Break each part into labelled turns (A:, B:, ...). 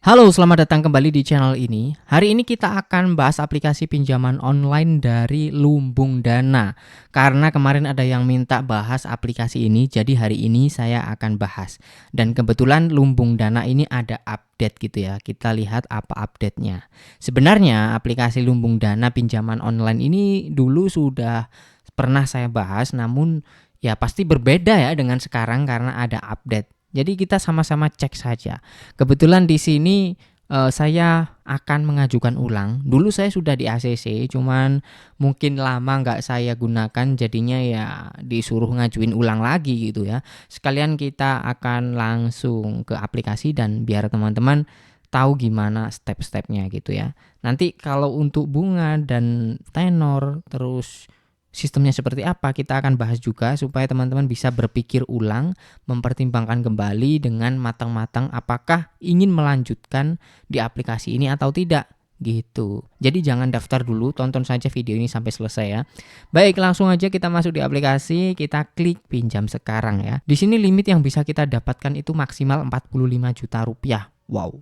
A: Halo, selamat datang kembali di channel ini. Hari ini kita akan bahas aplikasi pinjaman online dari Lumbung Dana. Karena kemarin ada yang minta bahas aplikasi ini, jadi hari ini saya akan bahas. Dan kebetulan Lumbung Dana ini ada update gitu ya. Kita lihat apa update-nya. Sebenarnya aplikasi Lumbung Dana pinjaman online ini dulu sudah pernah saya bahas, namun ya pasti berbeda ya dengan sekarang karena ada update. Jadi kita sama-sama cek saja. Kebetulan di sini saya akan mengajukan ulang. Dulu saya sudah di ACC, cuman mungkin lama nggak saya gunakan, jadinya ya disuruh ngajuin ulang lagi gitu ya. Sekalian kita akan langsung ke aplikasi dan biar teman-teman tahu gimana step-stepnya gitu ya. Nanti kalau untuk bunga dan tenor terus sistemnya seperti apa kita akan bahas juga supaya teman-teman bisa berpikir ulang, mempertimbangkan kembali dengan matang-matang apakah ingin melanjutkan di aplikasi ini atau tidak gitu. Jadi jangan daftar dulu, tonton saja video ini sampai selesai ya. Baik, langsung aja kita masuk di aplikasi, kita klik pinjam sekarang ya. Di sini limit yang bisa kita dapatkan itu maksimal 45 juta rupiah. Wow.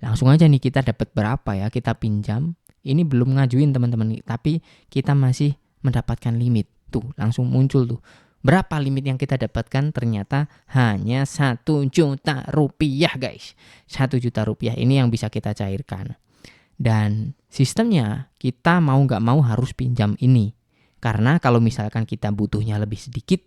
A: Langsung aja nih kita dapat berapa ya, kita pinjam. Ini belum ngajuin teman-teman, tapi kita masih mendapatkan limit. Tuh, langsung muncul tuh. Berapa limit yang kita dapatkan? Ternyata hanya 1 juta rupiah guys. 1 juta rupiah ini yang bisa kita cairkan. Dan sistemnya kita mau nggak mau harus pinjam ini. Karena kalau misalkan kita butuhnya lebih sedikit,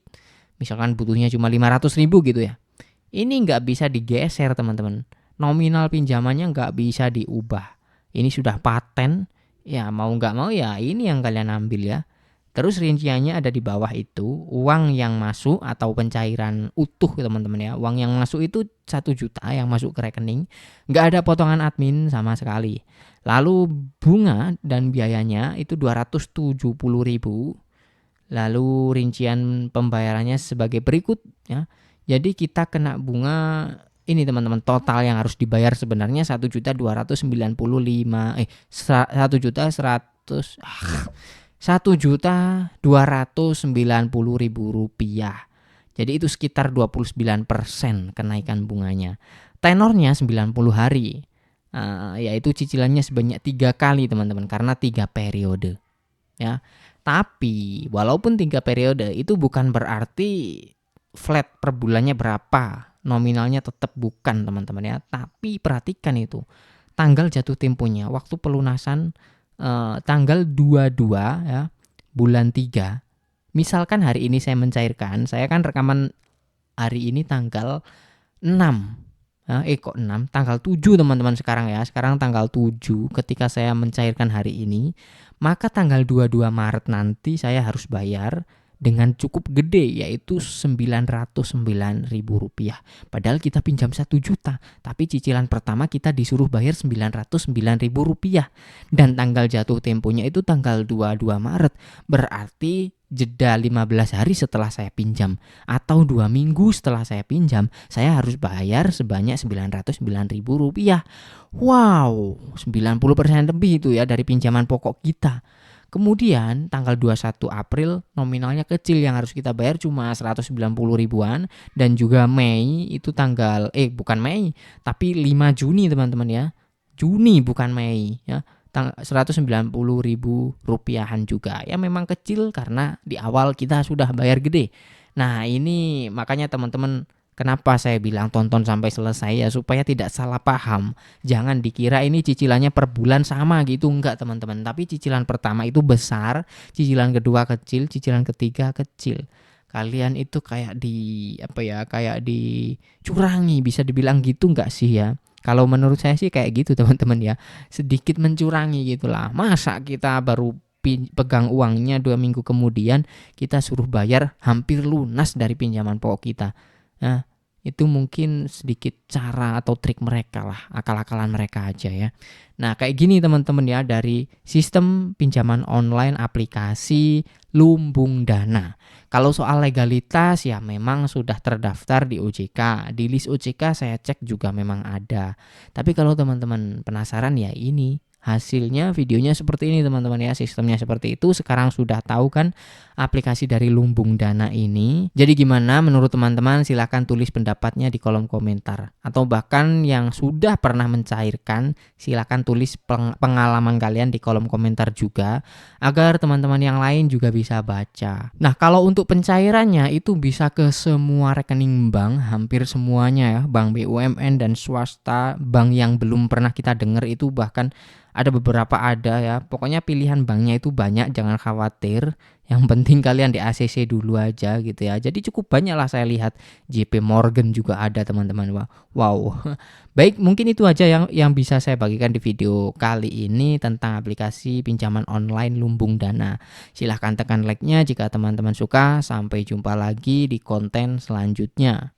A: misalkan butuhnya cuma 500 ribu gitu ya. Ini nggak bisa digeser teman-teman. Nominal pinjamannya nggak bisa diubah. Ini sudah paten, ya mau nggak mau ya ini yang kalian ambil ya. Terus rinciannya ada di bawah itu, uang yang masuk atau pencairan utuh teman-teman ya. Uang yang masuk itu 1 juta yang masuk ke rekening, nggak ada potongan admin sama sekali. Lalu bunga dan biayanya itu 270.000. Lalu rincian pembayarannya sebagai berikut ya. Jadi kita kena bunga ini teman-teman, total yang harus dibayar sebenarnya 1.295 1.290.000 rupiah. Jadi itu sekitar 29% kenaikan bunganya. Tenornya 90 hari. Yaitu cicilannya sebanyak 3 kali teman-teman karena 3 periode. Ya. Tapi walaupun 3 periode itu bukan berarti flat per bulannya berapa. Nominalnya tetap bukan teman-teman ya. Tapi perhatikan itu. Tanggal jatuh temponya, waktu pelunasan tanggal 22 ya, bulan 3. Misalkan hari ini saya mencairkan, saya kan rekaman hari ini tanggal 6. Kok 6? Tanggal 7 teman-teman sekarang ya. Sekarang tanggal 7 ketika saya mencairkan hari ini, maka tanggal 22 Maret nanti saya harus bayar dengan cukup gede yaitu 909.000 rupiah. Padahal kita pinjam 1 juta, tapi cicilan pertama kita disuruh bayar 909.000 rupiah. Dan tanggal jatuh temponya itu tanggal 22 Maret. Berarti jeda 15 hari setelah saya pinjam atau 2 minggu setelah saya pinjam, saya harus bayar sebanyak 909.000 rupiah. Wow, 90% lebih itu ya dari pinjaman pokok kita. Kemudian tanggal 21 April nominalnya kecil yang harus kita bayar cuma 190 ribuan. Dan juga Mei itu bukan Mei tapi 5 Juni teman-teman ya. Juni bukan Mei ya. 190.000 rupiahan juga. Ya memang kecil karena di awal kita sudah bayar gede. Nah ini makanya teman-teman, kenapa saya bilang tonton sampai selesai ya supaya tidak salah paham. Jangan dikira ini cicilannya per bulan sama gitu, enggak teman-teman. Tapi cicilan pertama itu besar, cicilan kedua kecil, cicilan ketiga kecil. Kalian itu kayak kayak dicurangi, bisa dibilang gitu enggak sih ya? Kalau menurut saya sih kayak gitu teman-teman ya. Sedikit mencurangi gitulah. Masa kita baru pegang uangnya 2 minggu kemudian kita suruh bayar hampir lunas dari pinjaman pokok kita. Nah, itu mungkin sedikit cara atau trik mereka lah, akal-akalan mereka aja ya. Nah kayak gini teman-teman ya, dari sistem pinjaman online aplikasi Lumbung Dana. Kalau soal legalitas ya memang sudah terdaftar di OJK, di list OJK saya cek juga memang ada. Tapi kalau teman-teman penasaran ya ini hasilnya videonya seperti ini teman-teman ya. Sistemnya seperti itu. Sekarang sudah tahu kan aplikasi dari Lumbung Dana ini. Jadi gimana menurut teman-teman? Silahkan tulis pendapatnya di kolom komentar. Atau bahkan yang sudah pernah mencairkan, silahkan tulis pengalaman kalian di kolom komentar juga, agar teman-teman yang lain juga bisa baca. Nah, kalau untuk pencairannya itu bisa ke semua rekening bank, hampir semuanya ya, bank BUMN dan swasta, bank yang belum pernah kita dengar itu bahkan ada beberapa ada ya. Pokoknya pilihan banknya itu banyak, jangan khawatir. Yang penting kalian di ACC dulu aja gitu ya. Jadi cukup banyak lah saya lihat. JP Morgan juga ada teman-teman. Wow. Baik, mungkin itu aja yang bisa saya bagikan di video kali ini tentang aplikasi pinjaman online Lumbung Dana. Silahkan tekan like-nya jika teman-teman suka. Sampai jumpa lagi di konten selanjutnya.